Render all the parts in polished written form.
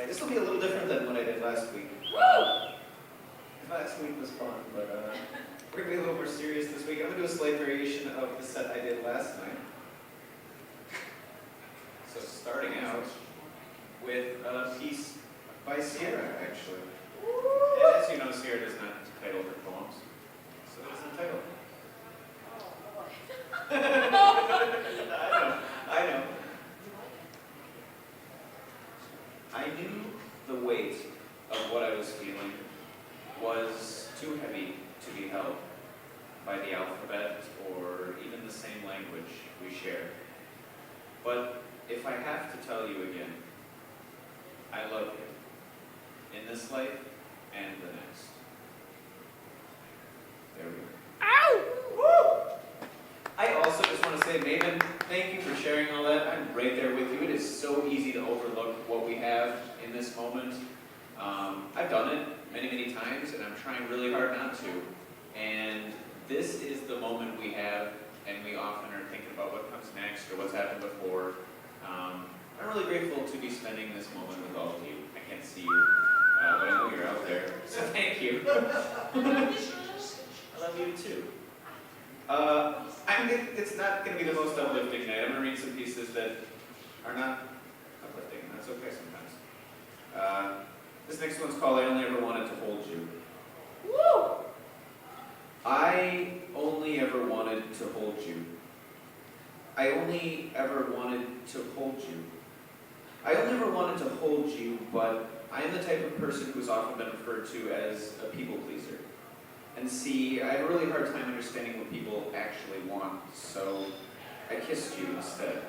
tonight. This will be a little different than what I did last week. Last week was fun, but we're going to be a little more serious this week. I'm going to do a slight variation of the set I did last night. So starting out with a piece by Sierra, actually. And as you know, Sierra does not title her poems, so there's no title. I know. I knew the weight of what I was feeling was too heavy to be held by the alphabet or even the same language we share. But if I have to tell you again, I love you in this life and the next. There we go. Ow! Woo! I also just want to say, Maven, thank you for sharing all that. I'm right there with you. It is so easy to overlook what we have in this moment. I've done it many, many times, and I'm trying really hard not to. And this is the moment we have, and we often are thinking about what comes next or what's happened before. I'm really grateful to be spending this moment with all of you. I can't see you, but I know you're out there, so thank you. I love you too. It's not going to be the most uplifting night. I'm going to read some pieces that are not uplifting, and that's okay sometimes. This next one's called I Only Ever Wanted to Hold You. Woo! I only ever wanted to hold you. I only ever wanted to hold you. I only ever wanted to hold you, but I am the type of person who has often been referred to as a people pleaser. And see, I have a really hard time understanding what people actually want, so I kissed you instead.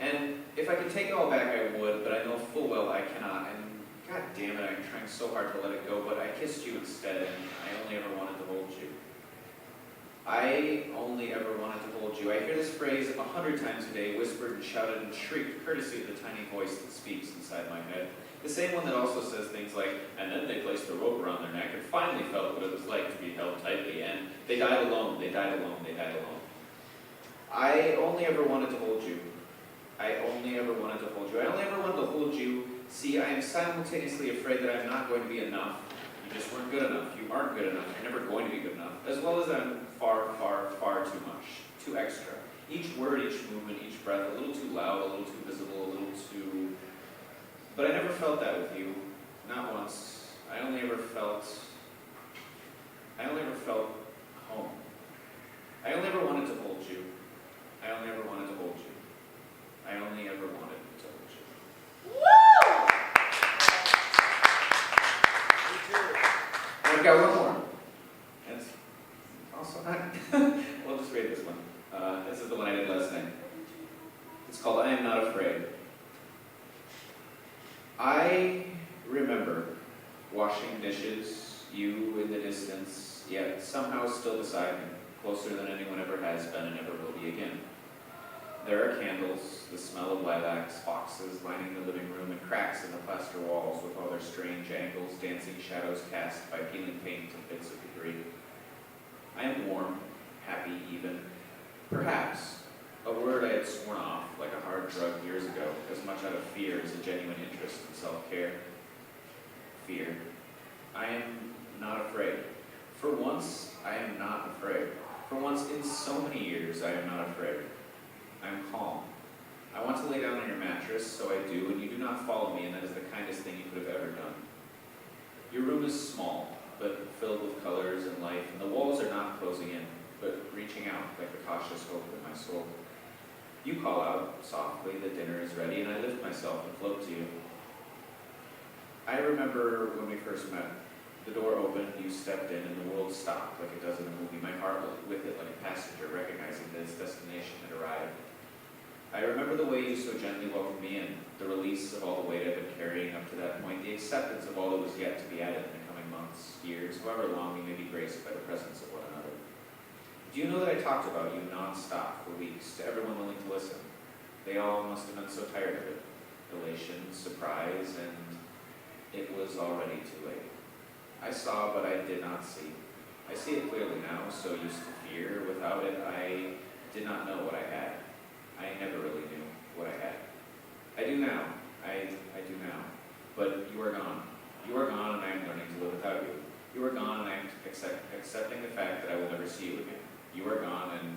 And if I could take it all back, I would, but I know full well I cannot, and god damn it, I'm trying so hard to let it go, but I kissed you instead, and I only ever wanted to hold you. I only ever wanted to hold you. I hear this phrase 100 times a day, whispered and shouted and shrieked, courtesy of the tiny voice that speaks inside my head. The same one that also says things like, and then they placed the rope around their neck and finally felt what it was like to be held tightly, and they died alone, they died alone, they died alone. I only ever wanted to hold you. I only ever wanted to hold you. I only ever wanted to hold you. See, I am simultaneously afraid that I'm not going to be enough. You just weren't good enough. You aren't good enough. You're never going to be good enough. As well as I'm far, far, far too much. Too extra. Each word, each movement, each breath, a little too loud, a little too visible, a little too... But I never felt that with you. Not once. I only ever felt home. I only ever wanted to hold you. I only ever wanted to hold you. I only ever wanted to hold you. Woo! I've got one more. It's also not... We'll just read this one. This is the one I did last night. It's called I Am Not Afraid. I remember washing dishes, you in the distance, yet somehow still beside me, closer than anyone ever has been and ever will be again. There are candles, the smell of lilacs, boxes lining the living room, and cracks in the plaster walls with all their strange angles, dancing shadows cast by peeling paint and bits of debris. I am warm, happy even. Perhaps a word I had sworn off like a hard drug years ago, as much out of fear as a genuine interest in self-care. Fear. I am not afraid. For once, I am not afraid. For once in so many years, I am not afraid. I am calm. I want to lay down on your mattress, so I do, and you do not follow me, and that is the kindest thing you could have ever done. Your room is small, but filled with colors and life, and the walls are not closing in, but reaching out like the cautious hope in my soul. You call out softly that dinner is ready, and I lift myself and float to you. I remember when we first met. The door opened, you stepped in, and the world stopped like it does in a movie. My heart went with it like a passenger, recognizing that its destination had arrived. I remember the way you so gently welcomed me in, the release of all the weight I've been carrying up to that point, the acceptance of all that was yet to be added in the coming months, years, however long we may be graced by the presence of one another. Do you know that I talked about you non-stop for weeks to everyone willing to listen? They all must have been so tired of it. Elation, surprise, and it was already too late. I saw, but I did not see. I see it clearly now, so used to fear. Without it, I did not know what I had. I never really knew what I had. I do now. I do now. but you are gone. You are gone, and I am learning to live without you. You are gone, and I am accepting the fact that I will never see you again. You are gone, and